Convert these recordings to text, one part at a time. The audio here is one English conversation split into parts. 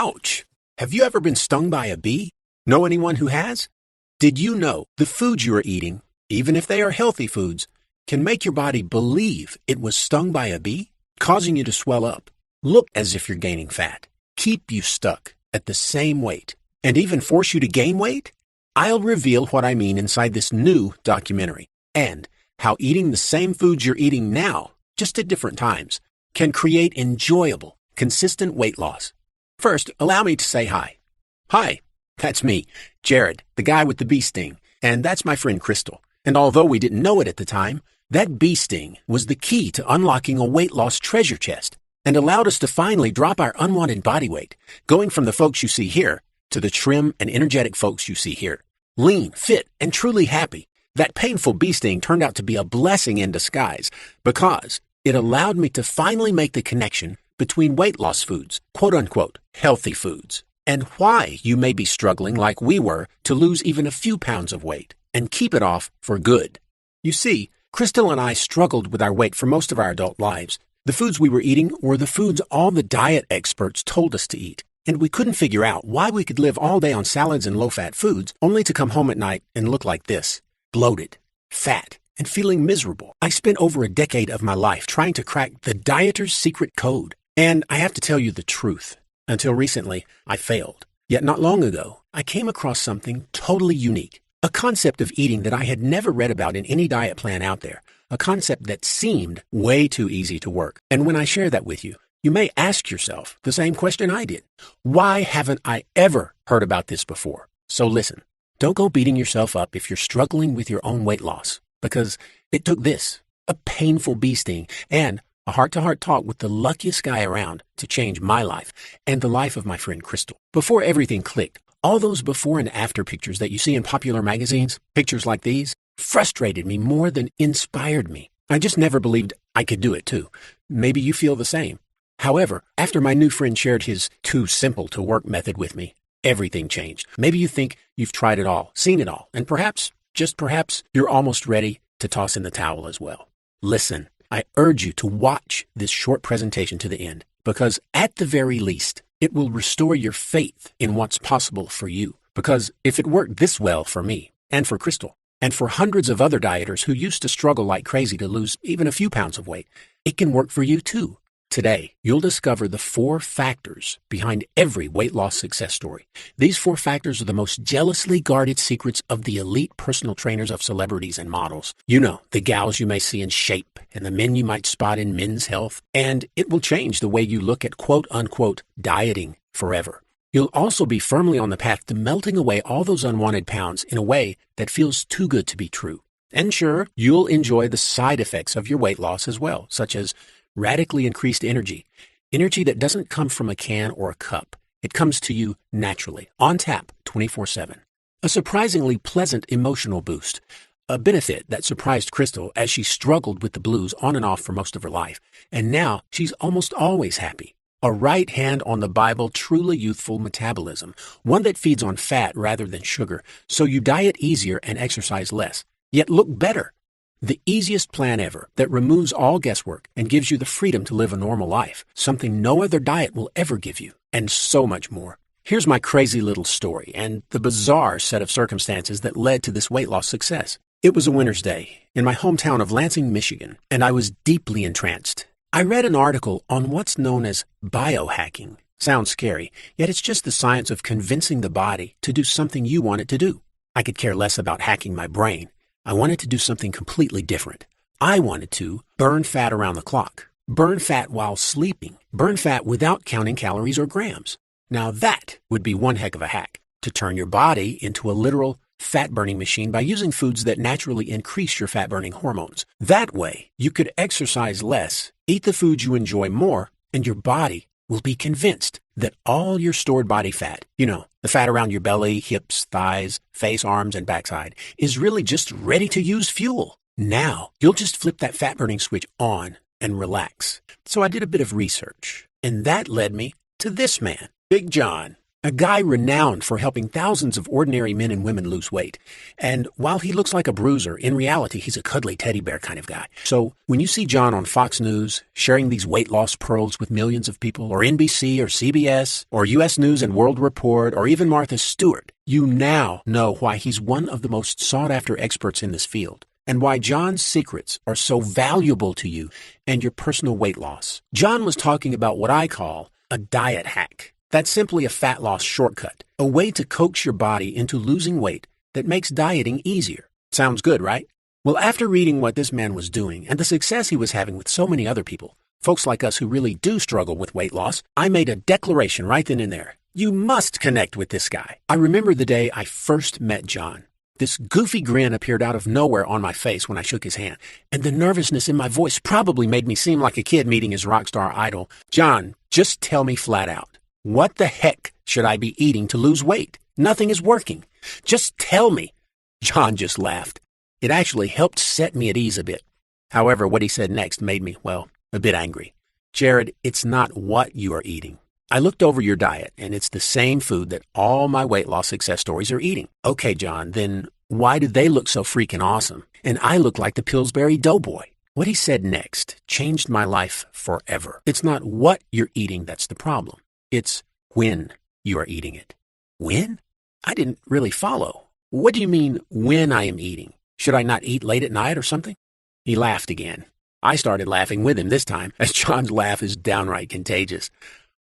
Ouch! Have you ever been stung by a bee? Know anyone who has? Did you know the foods you are eating, even if they are healthy foods, can make your body believe it was stung by a bee, causing you to swell up, look as if you're gaining fat, keep you stuck at the same weight, and even force you to gain weight? I'll reveal what I mean inside this new documentary, and how eating the same foods you're eating now, just at different times, can create enjoyable, consistent weight loss. First, allow me to say hi. Hi, that's me, Jared, the guy with the bee sting, and that's my friend Crystal. And although we didn't know it at the time, that bee sting was the key to unlocking a weight loss treasure chest and allowed us to finally drop our unwanted body weight, going from the folks you see here to the trim and energetic folks you see here. Lean, fit, and truly happy. That painful bee sting turned out to be a blessing in disguise because it allowed me to finally make the connection between weight loss foods, quote-unquote, healthy foods, and why you may be struggling like we were to lose even a few pounds of weight and keep it off for good. You see, Crystal and I struggled with our weight for most of our adult lives. The foods we were eating were the foods all the diet experts told us to eat, and we couldn't figure out why we could live all day on salads and low-fat foods only to come home at night and look like this, bloated, fat, and feeling miserable. I spent over a decade of my life trying to crack the dieter's secret code. And I have to tell you the truth. Until recently, I failed. Yet not long ago, I came across something totally unique. A concept of eating that I had never read about in any diet plan out there. A concept that seemed way too easy to work. And when I share that with you, you may ask yourself the same question I did. Why haven't I ever heard about this before? So listen, don't go beating yourself up if you're struggling with your own weight loss. Because it took this, a painful bee sting, and a heart-to-heart talk with the luckiest guy around to change my life and the life of my friend Crystal. Before everything clicked, all those before and after pictures that you see in popular magazines, pictures like these, frustrated me more than inspired me. I just never believed I could do it too. Maybe you feel the same. However, after my new friend shared his too simple to work method with me, everything changed. Maybe you think you've tried it all, seen it all, and perhaps, just perhaps, you're almost ready to toss in the towel as well. Listen. I urge you to watch this short presentation to the end because at the very least, it will restore your faith in what's possible for you. Because if it worked this well for me and for Crystal and for hundreds of other dieters who used to struggle like crazy to lose even a few pounds of weight, it can work for you too. Today, you'll discover the 4 factors behind every weight loss success story. These 4 factors are the most jealously guarded secrets of the elite personal trainers of celebrities and models. You know, the gals you may see in Shape and the men you might spot in Men's Health. And it will change the way you look at quote-unquote dieting forever. You'll also be firmly on the path to melting away all those unwanted pounds in a way that feels too good to be true. And sure, you'll enjoy the side effects of your weight loss as well, such as radically increased energy that doesn't come from a can or a cup. It comes to you naturally, on tap, 24/7. A surprisingly pleasant emotional boost, a benefit that surprised Crystal as she struggled with the blues on and off for most of her life. And now she's almost always happy. A right hand on the Bible, truly youthful metabolism, one that feeds on fat rather than sugar, so you diet easier and exercise less, yet look better. The easiest plan ever that removes all guesswork and gives you the freedom to live a normal life, something no other diet will ever give you, and so much more. Here's my crazy little story and the bizarre set of circumstances that led to this weight loss success. It was a winter's day in my hometown of Lansing, Michigan, and I was deeply entranced. I read an article on what's known as biohacking. Sounds scary, yet it's just the science of convincing the body to do something you want it to do. I could care less about hacking my brain. I wanted to do something completely different. I wanted to burn fat around the clock, burn fat while sleeping, burn fat without counting calories or grams. Now that would be one heck of a hack, to turn your body into a literal fat-burning machine by using foods that naturally increase your fat-burning hormones. That way, you could exercise less, eat the foods you enjoy more, and your body will be convinced that all your stored body fat, the fat around your belly, hips, thighs, face, arms, and backside, is really just ready to use fuel. Now, you'll just flip that fat-burning switch on and relax. So I did a bit of research, and that led me to this man, Big John. A guy renowned for helping thousands of ordinary men and women lose weight. And while he looks like a bruiser, in reality, he's a cuddly teddy bear kind of guy. So when you see John on Fox News sharing these weight loss pearls with millions of people, or NBC or CBS or US News and World Report, or even Martha Stewart, you now know why he's one of the most sought-after experts in this field, and why John's secrets are so valuable to you and your personal weight loss. John was talking about what I call a diet hack. That's simply a fat loss shortcut, a way to coax your body into losing weight that makes dieting easier. Sounds good, right? Well, after reading what this man was doing and the success he was having with so many other people, folks like us who really do struggle with weight loss, I made a declaration right then and there. You must connect with this guy. I remember the day I first met John. This goofy grin appeared out of nowhere on my face when I shook his hand, and the nervousness in my voice probably made me seem like a kid meeting his rock star idol. John, just tell me flat out. What the heck should I be eating to lose weight? Nothing is working. Just tell me. John just laughed. It actually helped set me at ease a bit. However, what he said next made me, well, a bit angry. Jared, it's not what you are eating. I looked over your diet, and it's the same food that all my weight loss success stories are eating. Okay, John, then why do they look so freaking awesome? And I look like the Pillsbury Doughboy. What he said next changed my life forever. It's not what you're eating that's the problem. It's when you are eating it. When? I didn't really follow. What do you mean, when I am eating? Should I not eat late at night or something? He laughed again. I started laughing with him this time, as John's laugh is downright contagious.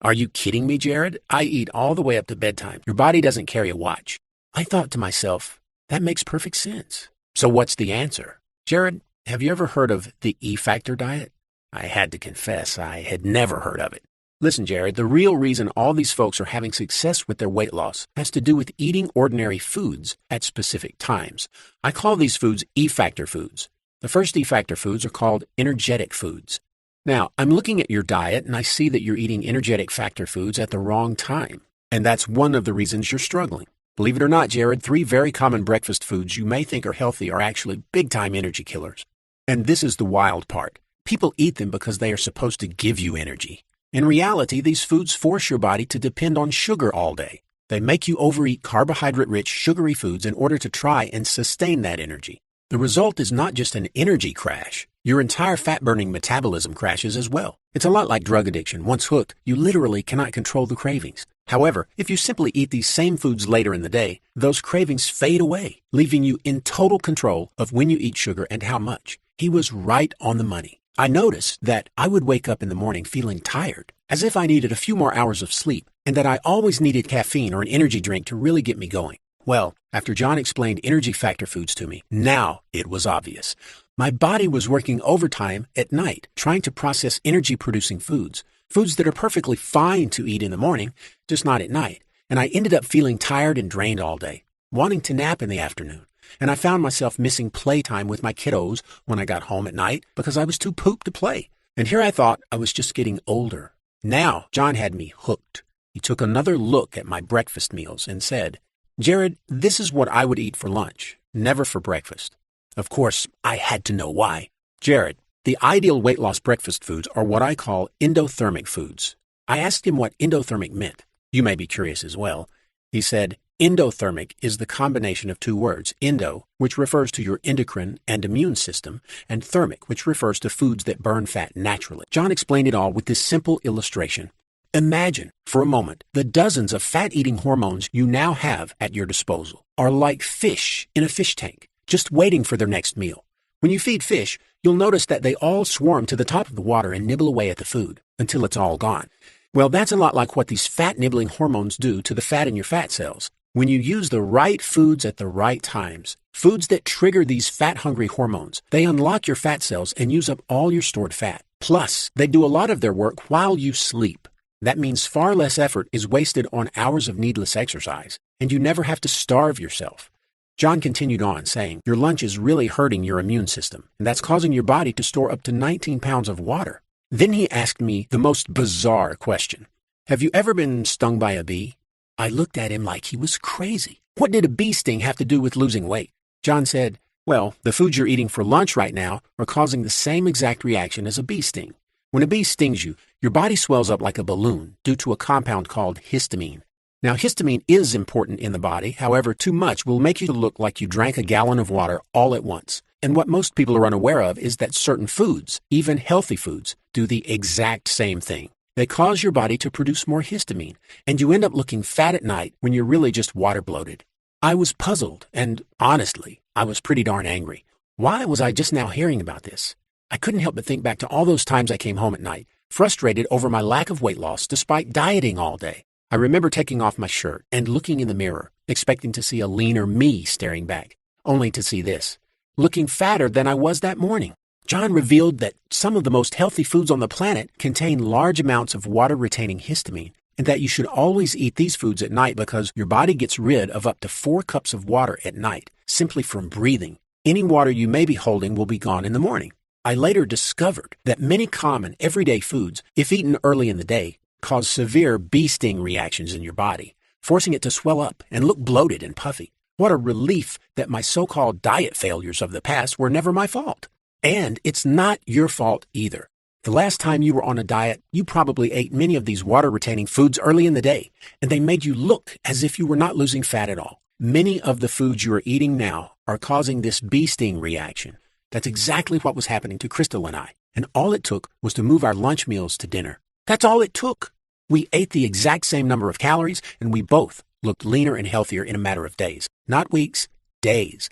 Are you kidding me, Jared? I eat all the way up to bedtime. Your body doesn't carry a watch. I thought to myself, that makes perfect sense. So what's the answer? Jared, have you ever heard of the E-factor diet? I had to confess, I had never heard of it. Listen, Jared, the real reason all these folks are having success with their weight loss has to do with eating ordinary foods at specific times. I call these foods E-factor foods. The first E-factor foods are called energetic foods. Now, I'm looking at your diet and I see that you're eating energetic factor foods at the wrong time. And that's one of the reasons you're struggling. Believe it or not, Jared, 3 very common breakfast foods you may think are healthy are actually big-time energy killers. And this is the wild part. People eat them because they are supposed to give you energy. In reality, these foods force your body to depend on sugar all day. They make you overeat carbohydrate-rich, sugary foods in order to try and sustain that energy. The result is not just an energy crash. Your entire fat-burning metabolism crashes as well. It's a lot like drug addiction. Once hooked, you literally cannot control the cravings. However, if you simply eat these same foods later in the day, those cravings fade away, leaving you in total control of when you eat sugar and how much. He was right on the money. I noticed that I would wake up in the morning feeling tired, as if I needed a few more hours of sleep, and that I always needed caffeine or an energy drink to really get me going. Well, after John explained energy factor foods to me, now it was obvious. My body was working overtime at night, trying to process energy-producing foods, foods that are perfectly fine to eat in the morning, just not at night. And I ended up feeling tired and drained all day, wanting to nap in the afternoon. And I found myself missing playtime with my kiddos when I got home at night because I was too pooped to play. And here I thought I was just getting older. Now, John had me hooked. He took another look at my breakfast meals and said, Jared, this is what I would eat for lunch, never for breakfast. Of course, I had to know why. Jared, the ideal weight loss breakfast foods are what I call endothermic foods. I asked him what endothermic meant. You may be curious as well. He said, endothermic is the combination of 2 words, endo, which refers to your endocrine and immune system, and thermic, which refers to foods that burn fat naturally. John explained it all with this simple illustration. Imagine, for a moment, the dozens of fat-eating hormones you now have at your disposal are like fish in a fish tank, just waiting for their next meal. When you feed fish, you'll notice that they all swarm to the top of the water and nibble away at the food until it's all gone. Well, that's a lot like what these fat-nibbling hormones do to the fat in your fat cells. When you use the right foods at the right times, foods that trigger these fat-hungry hormones, they unlock your fat cells and use up all your stored fat. Plus, they do a lot of their work while you sleep. That means far less effort is wasted on hours of needless exercise, and you never have to starve yourself. John continued on, saying, your lunch is really hurting your immune system, and that's causing your body to store up to 19 pounds of water. Then he asked me the most bizarre question. Have you ever been stung by a bee? I looked at him like he was crazy. What did a bee sting have to do with losing weight? John said, well, the foods you're eating for lunch right now are causing the same exact reaction as a bee sting. When a bee stings you, your body swells up like a balloon due to a compound called histamine. Now, histamine is important in the body. However, too much will make you look like you drank a gallon of water all at once. And what most people are unaware of is that certain foods, even healthy foods, do the exact same thing. They cause your body to produce more histamine, and you end up looking fat at night when you're really just water bloated. I was puzzled, and honestly, I was pretty darn angry. Why was I just now hearing about this? I couldn't help but think back to all those times I came home at night, frustrated over my lack of weight loss despite dieting all day. I remember taking off my shirt and looking in the mirror, expecting to see a leaner me staring back, only to see this, looking fatter than I was that morning. John revealed that some of the most healthy foods on the planet contain large amounts of water-retaining histamine, and that you should always eat these foods at night because your body gets rid of up to 4 cups of water at night, simply from breathing. Any water you may be holding will be gone in the morning. I later discovered that many common everyday foods, if eaten early in the day, cause severe bee sting reactions in your body, forcing it to swell up and look bloated and puffy. What a relief that my so-called diet failures of the past were never my fault. And it's not your fault either. The last time you were on a diet, you probably ate many of these water-retaining foods early in the day, and they made you look as if you were not losing fat at all. Many of the foods you are eating now are causing this bee sting reaction. That's exactly what was happening to Crystal and I, and all it took was to move our lunch meals to dinner. That's all it took. We ate the exact same number of calories, and we both looked leaner and healthier in a matter of days. Not weeks, days.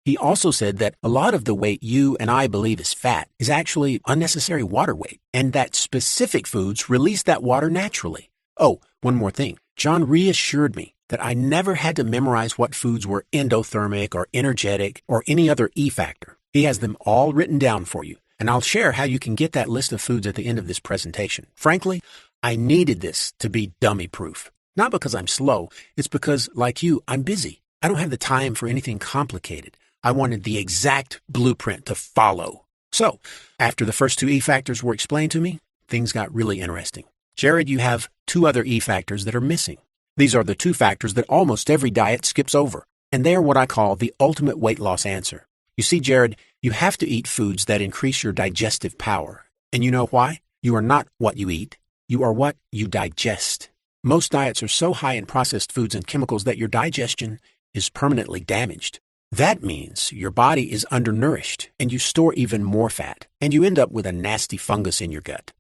He also said that a lot of the weight you and I believe is fat is actually unnecessary water weight, and that specific foods release that water naturally. Oh, one more thing. John reassured me that I never had to memorize what foods were endothermic or energetic or any other E factor. He has them all written down for you, and I'll share how you can get that list of foods at the end of this presentation. Frankly, I needed this to be dummy-proof. Not because I'm slow, it's because, like you, I'm busy. I don't have the time for anything complicated. I wanted the exact blueprint to follow. So, after the first 2 E factors were explained to me, things got really interesting. Jared, you have 2 other E factors that are missing. These are the 2 factors that almost every diet skips over, and they are what I call the ultimate weight loss answer. You see, Jared, you have to eat foods that increase your digestive power. And you know why? You are not what you eat. You are what you digest. Most diets are so high in processed foods and chemicals that your digestion is permanently damaged. That means your body is undernourished and you store even more fat, and you end up with a nasty fungus in your gut.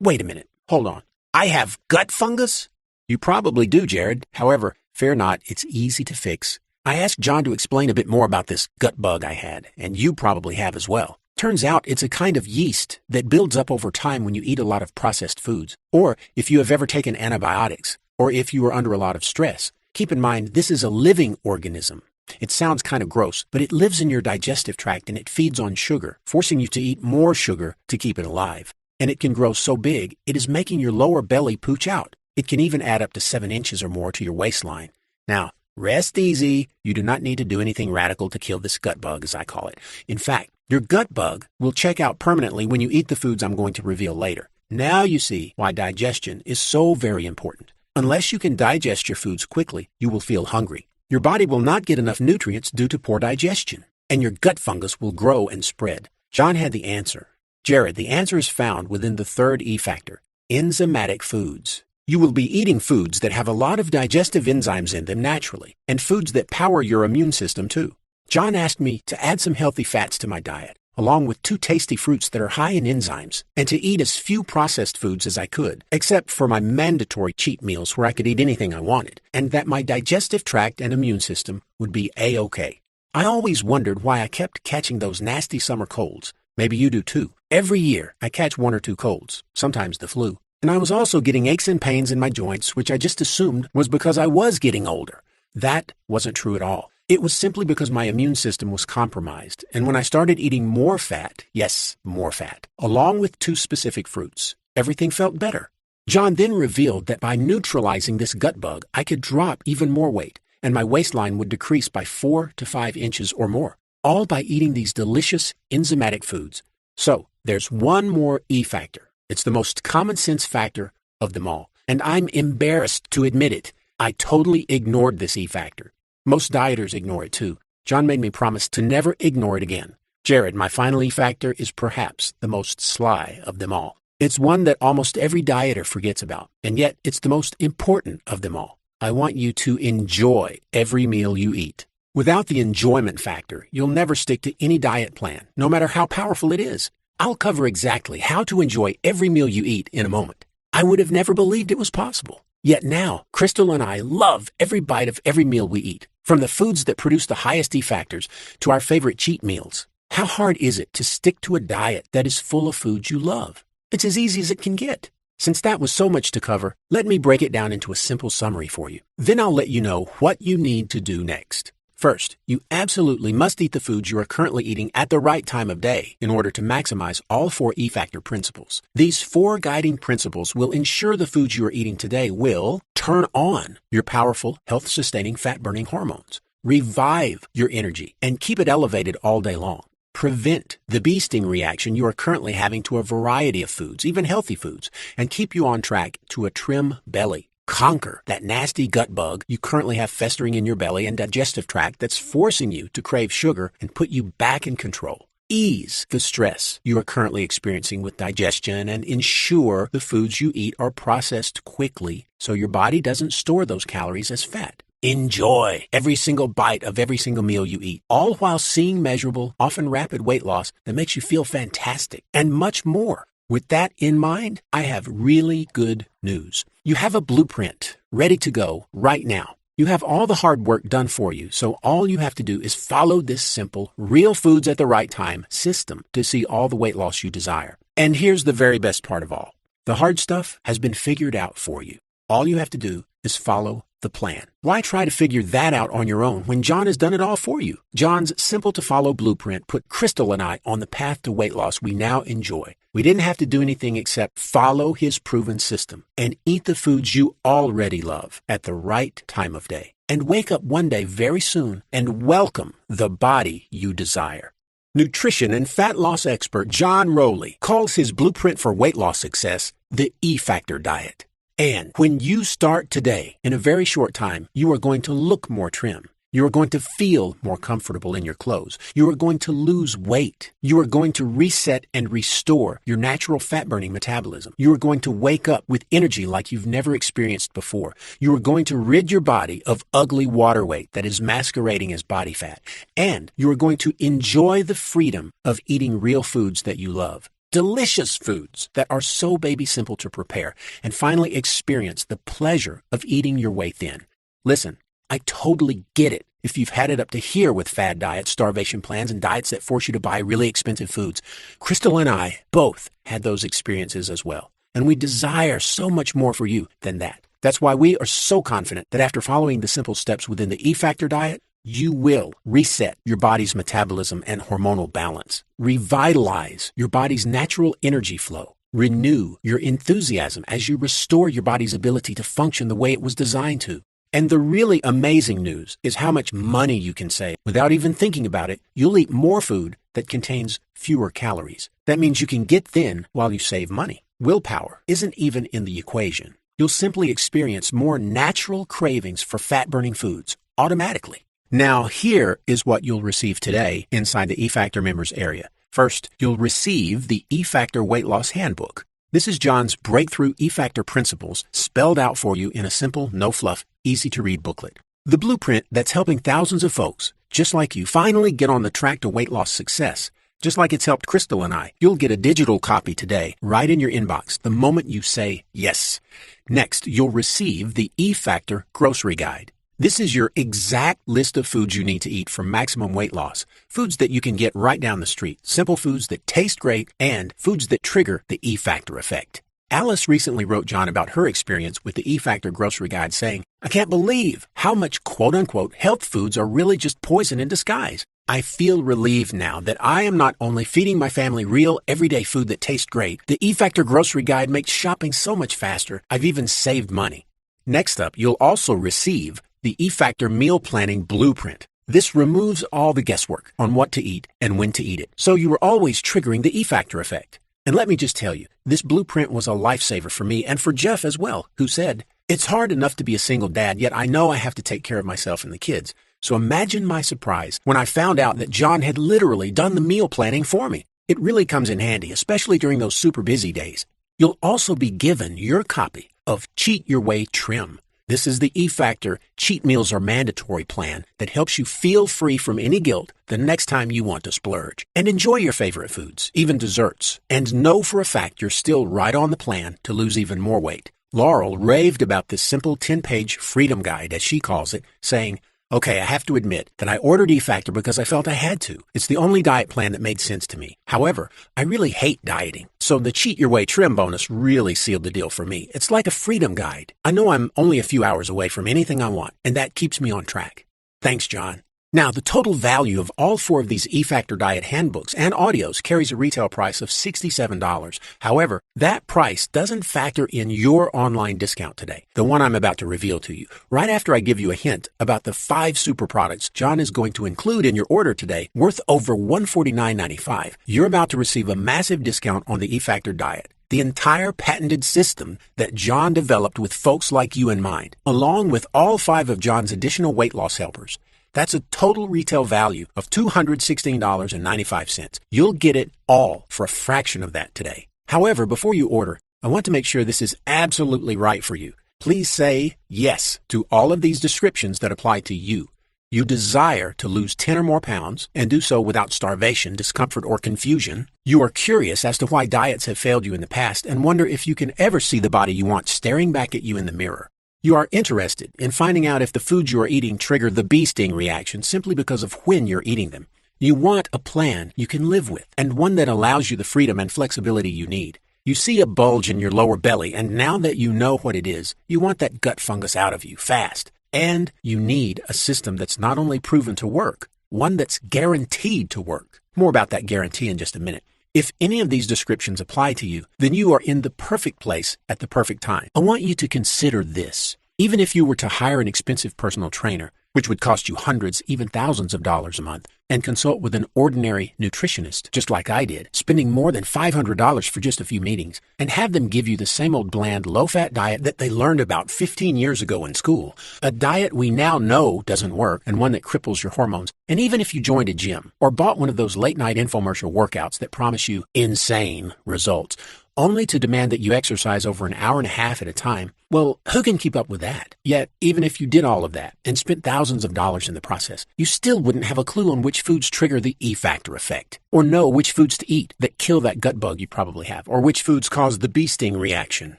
Wait a minute. Hold on. I have gut fungus? You probably do, Jared. However, fear not, it's easy to fix. I asked John to explain a bit more about this gut bug I had, and you probably have as well. Turns out it's a kind of yeast that builds up over time when you eat a lot of processed foods, or if you have ever taken antibiotics, or if you are under a lot of stress. Keep in mind, this is a living organism. It sounds kind of gross, but it lives in your digestive tract and it feeds on sugar, forcing you to eat more sugar to keep it alive. And it can grow so big, it is making your lower belly pooch out. It can even add up to 7 inches or more to your waistline. Now, rest easy. You do not need to do anything radical to kill this gut bug, as I call it. In fact, your gut bug will check out permanently when you eat the foods I'm going to reveal later. Now you see why digestion is so very important. Unless you can digest your foods quickly, you will feel hungry. Your body will not get enough nutrients due to poor digestion, and your gut fungus will grow and spread. John had the answer. Jared, the answer is found within the 3rd E factor, enzymatic foods. You will be eating foods that have a lot of digestive enzymes in them naturally, and foods that power your immune system too. John asked me to add some healthy fats to my diet, along with 2 tasty fruits that are high in enzymes, and to eat as few processed foods as I could, except for my mandatory cheat meals where I could eat anything I wanted, and that my digestive tract and immune system would be A-OK. I always wondered why I kept catching those nasty summer colds. Maybe you do too. Every year, I catch 1 or 2 colds, sometimes the flu. And I was also getting aches and pains in my joints, which I just assumed was because I was getting older. That wasn't true at all. It was simply because my immune system was compromised, and when I started eating more fat, yes, more fat, along with 2 specific fruits, everything felt better. John then revealed that by neutralizing this gut bug, I could drop even more weight, and my waistline would decrease by 4 to 5 inches or more, all by eating these delicious enzymatic foods. So, there's one more E factor. It's the most common sense factor of them all, and I'm embarrassed to admit it. I totally ignored this E factor. Most dieters ignore it too. John made me promise to never ignore it again. Jared, my final E factor is perhaps the most sly of them all. It's one that almost every dieter forgets about, and yet it's the most important of them all. I want you to enjoy every meal you eat. Without the enjoyment factor, you'll never stick to any diet plan, no matter how powerful it is. I'll cover exactly how to enjoy every meal you eat in a moment. I would have never believed it was possible. Yet now, Crystal and I love every bite of every meal we eat, from the foods that produce the highest E factors to our favorite cheat meals. How hard is it to stick to a diet that is full of foods you love? It's as easy as it can get. Since that was so much to cover, let me break it down into a simple summary for you. Then I'll let you know what you need to do next. First, you absolutely must eat the foods you are currently eating at the right time of day in order to maximize all 4 E-factor principles. These 4 guiding principles will ensure the foods you are eating today will turn on your powerful, health-sustaining, fat-burning hormones, revive your energy, and keep it elevated all day long, prevent the bee sting reaction you are currently having to a variety of foods, even healthy foods, and keep you on track to a trim belly. Conquer that nasty gut bug you currently have festering in your belly and digestive tract that's forcing you to crave sugar and put you back in control. Ease the stress you are currently experiencing with digestion and ensure the foods you eat are processed quickly so your body doesn't store those calories as fat. Enjoy every single bite of every single meal you eat, all while seeing measurable, often rapid weight loss that makes you feel fantastic, and much more. With that in mind, I have really good news. You have a blueprint ready to go right now. You have all the hard work done for you, so all you have to do is follow this simple, real foods at the right time system to see all the weight loss you desire. And here's the very best part of all. The hard stuff has been figured out for you. All you have to do is follow the plan. Why try to figure that out on your own when John has done it all for you? John's simple-to-follow blueprint put Crystal and I on the path to weight loss we now enjoy. We didn't have to do anything except follow his proven system and eat the foods you already love at the right time of day. And wake up one day very soon and welcome the body you desire. Nutrition and fat loss expert John Rowley calls his blueprint for weight loss success the E-Factor diet. And when you start today, in a very short time, you are going to look more trim. You are going to feel more comfortable in your clothes. You are going to lose weight. You are going to reset and restore your natural fat-burning metabolism. You are going to wake up with energy like you've never experienced before. You are going to rid your body of ugly water weight that is masquerading as body fat. And you are going to enjoy the freedom of eating real foods that you love. Delicious foods that are so baby simple to prepare, and finally experience the pleasure of eating your way thin. Listen, I totally get it if you've had it up to here with fad diets, starvation plans, and diets that force you to buy really expensive foods. Crystal and I both had those experiences as well, and we desire so much more for you than that. That's why we are so confident that after following the simple steps within the E-Factor diet, you will reset your body's metabolism and hormonal balance, revitalize your body's natural energy flow, renew your enthusiasm as you restore your body's ability to function the way it was designed to. And the really amazing news is how much money you can save. Without even thinking about it, you'll eat more food that contains fewer calories. That means you can get thin while you save money. Willpower isn't even in the equation. You'll simply experience more natural cravings for fat-burning foods automatically. Now, here is what you'll receive today inside the E-Factor members area. First, you'll receive the E-Factor Weight Loss Handbook. This is John's breakthrough E-Factor principles spelled out for you in a simple, no-fluff, easy-to-read booklet. The blueprint that's helping thousands of folks, just like you, finally get on the track to weight loss success. Just like it's helped Crystal and I, you'll get a digital copy today, right in your inbox, the moment you say yes. Next, you'll receive the E-Factor Grocery Guide. This is your exact list of foods you need to eat for maximum weight loss. Foods that you can get right down the street. Simple foods that taste great and foods that trigger the E-Factor effect. Alice recently wrote John about her experience with the E-Factor Grocery Guide saying, "I can't believe how much quote-unquote health foods are really just poison in disguise. I feel relieved now that I am not only feeding my family real, everyday food that tastes great. The E-Factor Grocery Guide makes shopping so much faster. I've even saved money." Next up, you'll also receive the E-Factor Meal Planning Blueprint. This removes all the guesswork on what to eat and when to eat it, so you are always triggering the E-Factor effect. And let me just tell you, this blueprint was a lifesaver for me and for Jeff as well, who said, "It's hard enough to be a single dad, yet I know I have to take care of myself and the kids." So imagine my surprise when I found out that John had literally done the meal planning for me. It really comes in handy, especially during those super busy days. You'll also be given your copy of Cheat Your Way Trim. This is the E-Factor Cheat Meals Are Mandatory plan that helps you feel free from any guilt the next time you want to splurge. And enjoy your favorite foods, even desserts. And know for a fact you're still right on the plan to lose even more weight. Laurel raved about this simple 10-page freedom guide, as she calls it, saying, "Okay, I have to admit that I ordered E-Factor because I felt I had to. It's the only diet plan that made sense to me. However, I really hate dieting. So the Cheat Your Way trim bonus really sealed the deal for me. It's like a freedom guide. I know I'm only a few hours away from anything I want, and that keeps me on track." Thanks, John. Now, the total value of all 4 of these E-Factor diet handbooks and audios carries a retail price of $67. However, that price doesn't factor in your online discount today, the one I'm about to reveal to you. Right after I give you a hint about the 5 super products John is going to include in your order today, worth over $149.95, you're about to receive a massive discount on the E-Factor diet. The entire patented system that John developed with folks like you in mind, along with all 5 of John's additional weight loss helpers. That's a total retail value of $216.95. You'll get it all for a fraction of that today. However, before you order, I want to make sure this is absolutely right for you. Please say yes to all of these descriptions that apply to you. You desire to lose 10 or more pounds and do so without starvation, discomfort, or confusion. You are curious as to why diets have failed you in the past and wonder if you can ever see the body you want staring back at you in the mirror. You are interested in finding out if the foods you are eating trigger the bee sting reaction simply because of when you're eating them. You want a plan you can live with and one that allows you the freedom and flexibility you need. You see a bulge in your lower belly, and now that you know what it is, you want that gut fungus out of you fast. And you need a system that's not only proven to work, one that's guaranteed to work. More about that guarantee in just a minute. If any of these descriptions apply to you, then you are in the perfect place at the perfect time. I want you to consider this. Even if you were to hire an expensive personal trainer, which would cost you hundreds, even thousands of dollars a month, and consult with an ordinary nutritionist, just like I did, spending more than $500 for just a few meetings, and have them give you the same old bland, low-fat diet that they learned about 15 years ago in school, a diet we now know doesn't work and one that cripples your hormones, and even if you joined a gym or bought one of those late-night infomercial workouts that promise you insane results, only to demand that you exercise over an hour and a half at a time, well, who can keep up with that? Yet, even if you did all of that and spent thousands of dollars in the process, you still wouldn't have a clue on which foods trigger the E-Factor effect, or know which foods to eat that kill that gut bug you probably have, or which foods cause the bee sting reaction.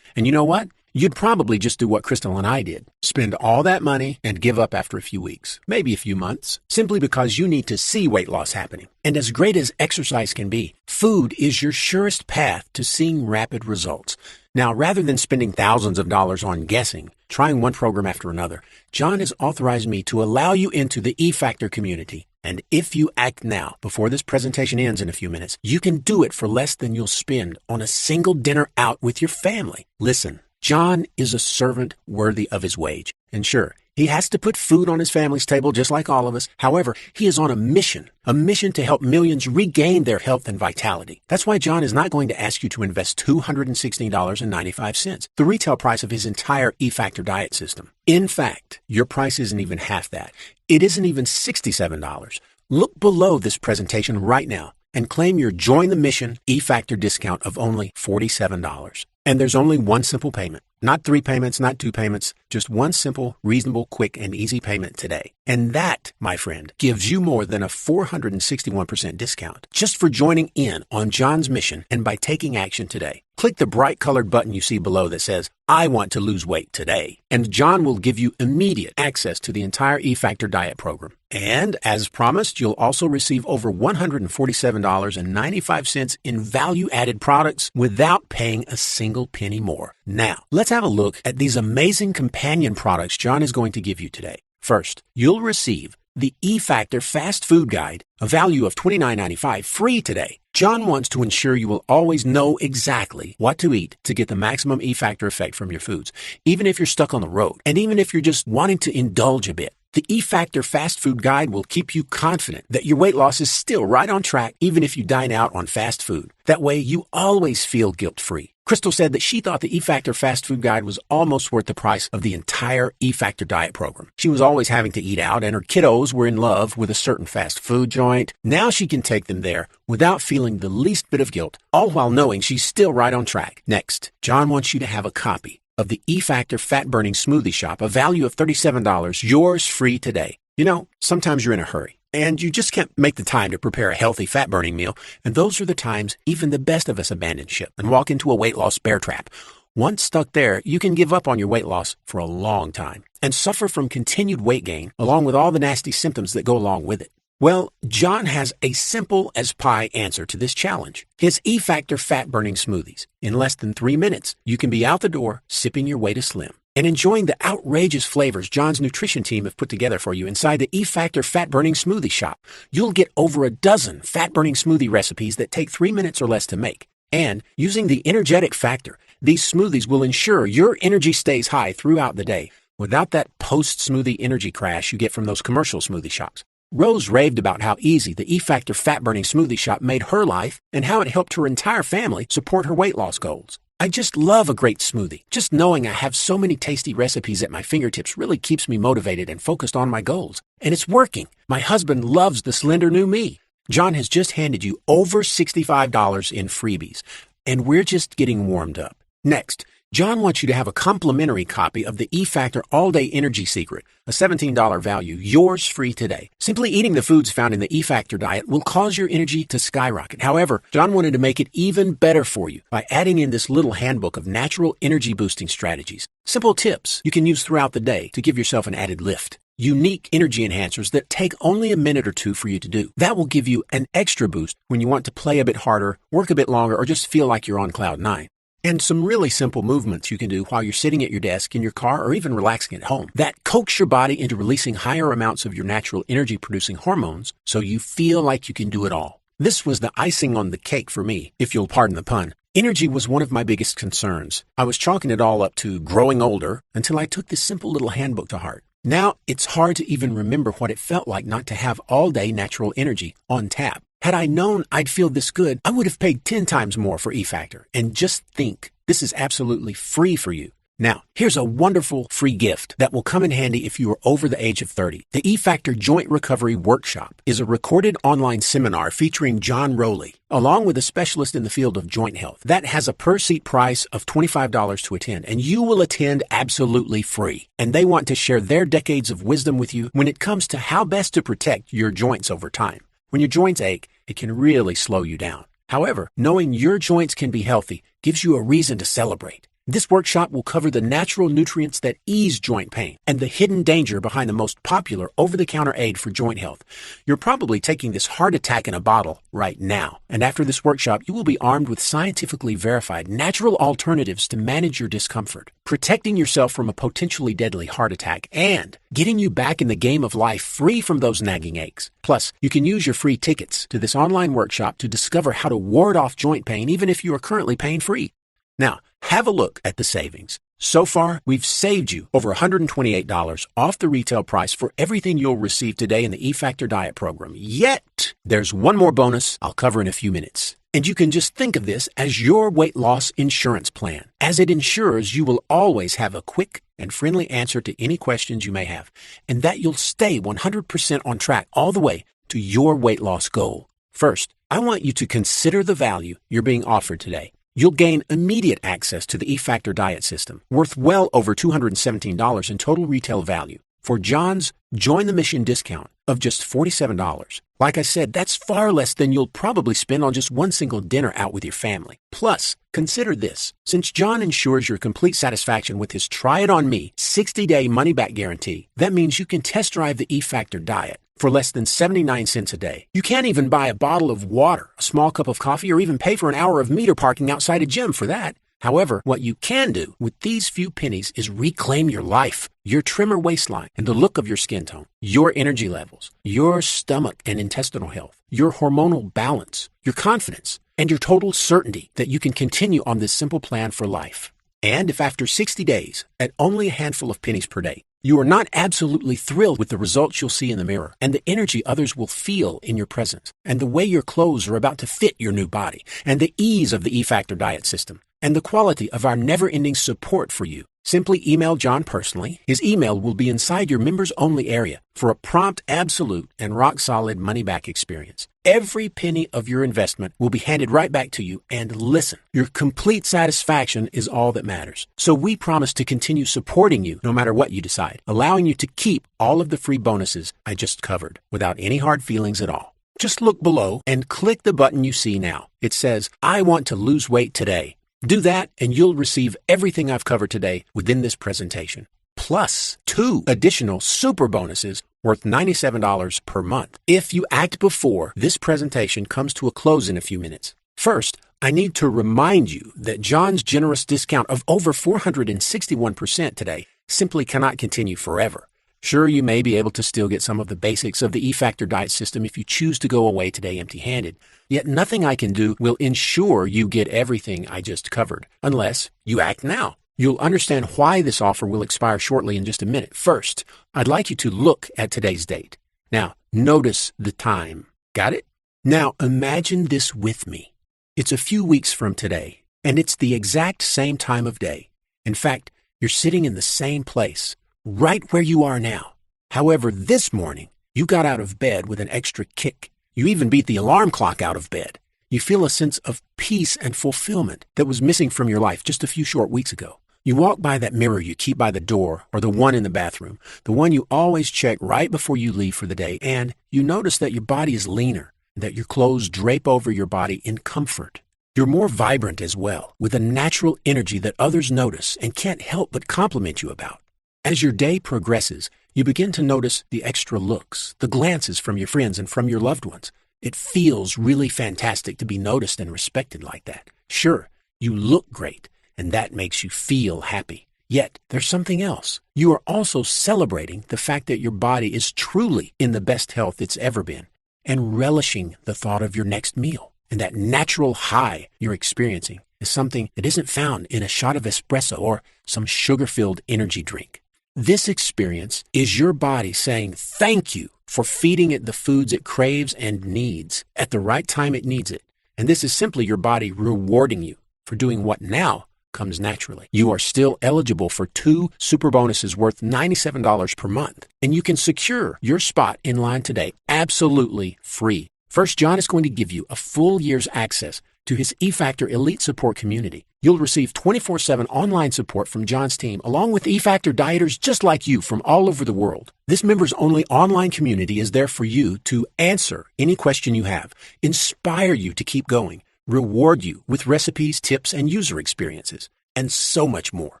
And you know what? You'd probably just do what Crystal and I did. Spend all that money and give up after a few weeks, maybe a few months, simply because you need to see weight loss happening. And as great as exercise can be, food is your surest path to seeing rapid results. Now, rather than spending thousands of dollars on guessing, trying one program after another, John has authorized me to allow you into the E-Factor community. And if you act now, before this presentation ends in a few minutes, you can do it for less than you'll spend on a single dinner out with your family. Listen. John is a servant worthy of his wage. And sure, he has to put food on his family's table just like all of us. However, he is on a mission to help millions regain their health and vitality. That's why John is not going to ask you to invest $216.95, the retail price of his entire E-Factor diet system. In fact, your price isn't even half that. It isn't even $67. Look below this presentation right now and claim your Join the Mission E-Factor discount of only $47. And there's only one simple payment. Not 3 payments, not 2 payments, just one simple, reasonable, quick, and easy payment today. And that, my friend, gives you more than a 461% discount just for joining in on John's mission and by taking action today. Click the bright colored button you see below that says, I want to lose weight today. And John will give you immediate access to the entire E-Factor diet program. And as promised, you'll also receive over $147.95 in value-added products without paying a single penny more. Now, let's have a look at these amazing companion products John is going to give you today. First, you'll receive the E-Factor Fast Food Guide, a value of $29.95, free today. John wants to ensure you will always know exactly what to eat to get the maximum E-Factor effect from your foods, even if you're stuck on the road, and even if you're just wanting to indulge a bit. The E-Factor Fast Food Guide will keep you confident that your weight loss is still right on track, even if you dine out on fast food. That way, you always feel guilt-free. Crystal said that she thought the E-Factor Fast Food Guide was almost worth the price of the entire E-Factor diet program. She was always having to eat out, and her kiddos were in love with a certain fast food joint. Now she can take them there without feeling the least bit of guilt, all while knowing she's still right on track. Next, John wants you to have a copy of the E-Factor Fat Burning Smoothie Shop, a value of $37, yours free today. You know, sometimes you're in a hurry, and you just can't make the time to prepare a healthy fat-burning meal, and those are the times even the best of us abandon ship and walk into a weight loss bear trap. Once stuck there, you can give up on your weight loss for a long time and suffer from continued weight gain, along with all the nasty symptoms that go along with it. Well, John has a simple as pie answer to this challenge. His E-Factor fat-burning smoothies. In less than 3 minutes, you can be out the door, sipping your way to slim, and enjoying the outrageous flavors John's nutrition team have put together for you inside the E-Factor fat-burning smoothie shop. You'll get over a dozen fat-burning smoothie recipes that take 3 minutes or less to make. And using the energetic factor, these smoothies will ensure your energy stays high throughout the day without that post-smoothie energy crash you get from those commercial smoothie shops. Rose raved about how easy the E-Factor fat-burning smoothie shop made her life and how it helped her entire family support her weight loss goals. I just love a great smoothie. Just knowing I have so many tasty recipes at my fingertips really keeps me motivated and focused on my goals. And it's working. My husband loves the slender new me. John has just handed you over $65 in freebies, and we're just getting warmed up. Next, John wants you to have a complimentary copy of the E-Factor All-Day Energy Secret, a $17 value, yours free today. Simply eating the foods found in the E-Factor diet will cause your energy to skyrocket. However, John wanted to make it even better for you by adding in this little handbook of natural energy-boosting strategies. Simple tips you can use throughout the day to give yourself an added lift. Unique energy enhancers that take only a minute or two for you to do. That will give you an extra boost when you want to play a bit harder, work a bit longer, or just feel like you're on cloud nine. And some really simple movements you can do while you're sitting at your desk, in your car, or even relaxing at home. That coax your body into releasing higher amounts of your natural energy-producing hormones so you feel like you can do it all. This was the icing on the cake for me, if you'll pardon the pun. Energy was one of my biggest concerns. I was chalking it all up to growing older until I took this simple little handbook to heart. Now, it's hard to even remember what it felt like not to have all-day natural energy on tap. Had I known I'd feel this good, I would have paid 10 times more for E-Factor. And just think, this is absolutely free for you. Now, here's a wonderful free gift that will come in handy if you are over the age of 30. The E-Factor Joint Recovery Workshop is a recorded online seminar featuring John Rowley, along with a specialist in the field of joint health. That has a per-seat price of $25 to attend, and you will attend absolutely free. And they want to share their decades of wisdom with you when it comes to how best to protect your joints over time. When your joints ache, it can really slow you down. However, knowing your joints can be healthy gives you a reason to celebrate. This workshop will cover the natural nutrients that ease joint pain and the hidden danger behind the most popular over-the-counter aid for joint health. You're probably taking this heart attack in a bottle right now. And after this workshop, you will be armed with scientifically verified natural alternatives to manage your discomfort, protecting yourself from a potentially deadly heart attack and getting you back in the game of life free from those nagging aches. Plus, you can use your free tickets to this online workshop to discover how to ward off joint pain even if you are currently pain-free. Now, have a look at the savings. So far, we've saved you over $128 off the retail price for everything you'll receive today in the E-Factor Diet program. Yet, there's one more bonus I'll cover in a few minutes. And you can just think of this as your weight loss insurance plan, as it ensures you will always have a quick and friendly answer to any questions you may have, and that you'll stay 100% on track all the way to your weight loss goal. First, I want you to consider the value you're being offered today. You'll gain immediate access to the E-Factor diet system, worth well over $217 in total retail value, for John's Join the Mission discount of just $47. Like I said, that's far less than you'll probably spend on just one single dinner out with your family. Plus, consider this. Since John ensures your complete satisfaction with his Try It On Me 60-day money-back guarantee, that means you can test drive the E-Factor diet for less than 79 cents a day. You can't even buy a bottle of water, a small cup of coffee, or even pay for an hour of meter parking outside a gym for that. However, what you can do with these few pennies is reclaim your life, your trimmer waistline, and the look of your skin tone, your energy levels, your stomach and intestinal health, your hormonal balance, your confidence, and your total certainty that you can continue on this simple plan for life. And if after 60 days, at only a handful of pennies per day, you are not absolutely thrilled with the results you'll see in the mirror and the energy others will feel in your presence and the way your clothes are about to fit your new body and the ease of the E-Factor diet system and the quality of our never-ending support for you, Simply email John personally. His email will be inside your members-only area for a prompt, absolute, and rock-solid money-back experience. Every penny of your investment will be handed right back to you. And listen, your complete satisfaction is all that matters. So we promise to continue supporting you no matter what you decide, allowing you to keep all of the free bonuses I just covered without any hard feelings at all. Just look below and click the button you see now. It says, I want to lose weight today. Do that and you'll receive everything I've covered today within this presentation, plus 2 additional super bonuses worth $97 per month if you act before this presentation comes to a close in a few minutes. First, I need to remind you that John's generous discount of over 461% today simply cannot continue forever. Sure, you may be able to still get some of the basics of the E-Factor diet system if you choose to go away today empty-handed. Yet nothing I can do will ensure you get everything I just covered, unless you act now. You'll understand why this offer will expire shortly in just a minute. First, I'd like you to look at today's date. Now, notice the time. Got it? Now, imagine this with me. It's a few weeks from today, and it's the exact same time of day. In fact, you're sitting in the same place, right where you are now. However, this morning, you got out of bed with an extra kick. You even beat the alarm clock out of bed. You feel a sense of peace and fulfillment that was missing from your life just a few short weeks ago. You walk by that mirror you keep by the door or the one in the bathroom, the one you always check right before you leave for the day, and you notice that your body is leaner, that your clothes drape over your body in comfort. You're more vibrant as well, with a natural energy that others notice and can't help but compliment you about. As your day progresses, you begin to notice the extra looks, the glances from your friends and from your loved ones. It feels really fantastic to be noticed and respected like that. Sure, you look great, and that makes you feel happy. Yet, there's something else. You are also celebrating the fact that your body is truly in the best health it's ever been, and relishing the thought of your next meal. And that natural high you're experiencing is something that isn't found in a shot of espresso or some sugar-filled energy drink. This experience is your body saying thank you for feeding it the foods it craves and needs at the right time it needs it. And this is simply your body rewarding you for doing what now comes naturally. You are still eligible for 2 super bonuses worth $97 per month, and you can secure your spot in line today absolutely free. First, John is going to give you a full year's access to his E-Factor Elite Support community. You'll receive 24/7 online support from John's team, along with E-Factor dieters just like you from all over the world. This members-only online community is there for you to answer any question you have, inspire you to keep going, reward you with recipes, tips, and user experiences, and so much more.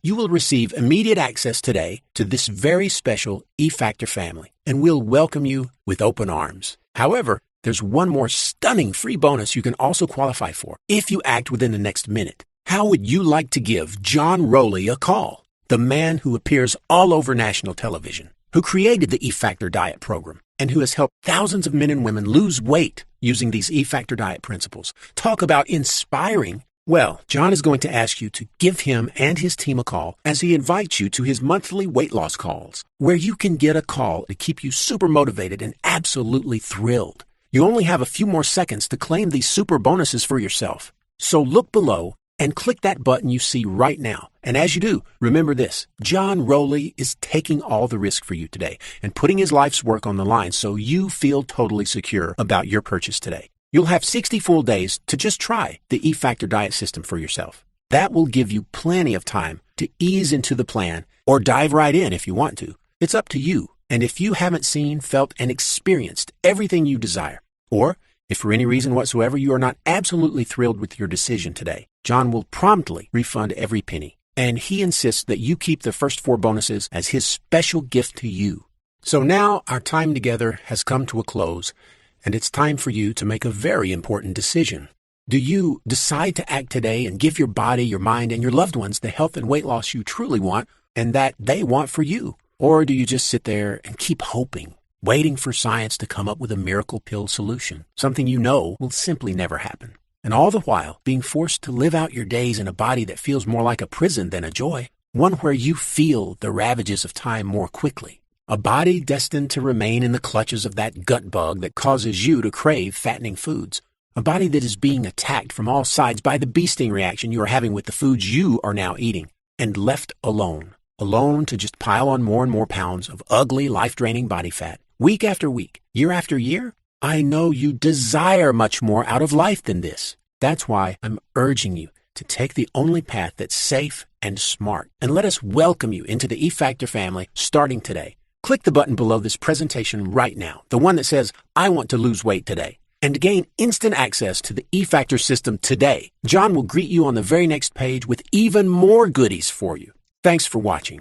You will receive immediate access today to this very special E-Factor family, and we'll welcome you with open arms. However, there's one more stunning free bonus you can also qualify for if you act within the next minute. How would you like to give John Rowley a call? The man who appears all over national television, who created the E-Factor diet program, and who has helped thousands of men and women lose weight using these E-Factor diet principles. Talk about inspiring. Well, John is going to ask you to give him and his team a call as he invites you to his monthly weight loss calls, where you can get a call to keep you super motivated and absolutely thrilled. You only have a few more seconds to claim these super bonuses for yourself. So look below and click that button you see right now. And as you do, remember this: John Rowley is taking all the risk for you today and putting his life's work on the line so you feel totally secure about your purchase today. You'll have 60 full days to just try the E-Factor diet system for yourself. That will give you plenty of time to ease into the plan or dive right in if you want to. It's up to you. And if you haven't seen, felt, and experienced everything you desire, or if for any reason whatsoever you are not absolutely thrilled with your decision today, John will promptly refund every penny. And he insists that you keep the first 4 bonuses as his special gift to you. So now our time together has come to a close, and it's time for you to make a very important decision. Do you decide to act today and give your body, your mind, and your loved ones the health and weight loss you truly want and that they want for you? Or do you just sit there and keep hoping, waiting for science to come up with a miracle pill solution, something you know will simply never happen? And all the while being forced to live out your days in a body that feels more like a prison than a joy, one where you feel the ravages of time more quickly. A body destined to remain in the clutches of that gut bug that causes you to crave fattening foods. A body that is being attacked from all sides by the bee sting reaction you are having with the foods you are now eating. and left alone. Alone to just pile on more and more pounds of ugly, life-draining body fat. Week after week, year after year, I know you desire much more out of life than this. That's why I'm urging you to take the only path that's safe and smart. And let us welcome you into the E-Factor family starting today. Click the button below this presentation right now, the one that says, I want to lose weight today, and gain instant access to the E-Factor system today. John will greet you on the very next page with even more goodies for you. Thanks for watching.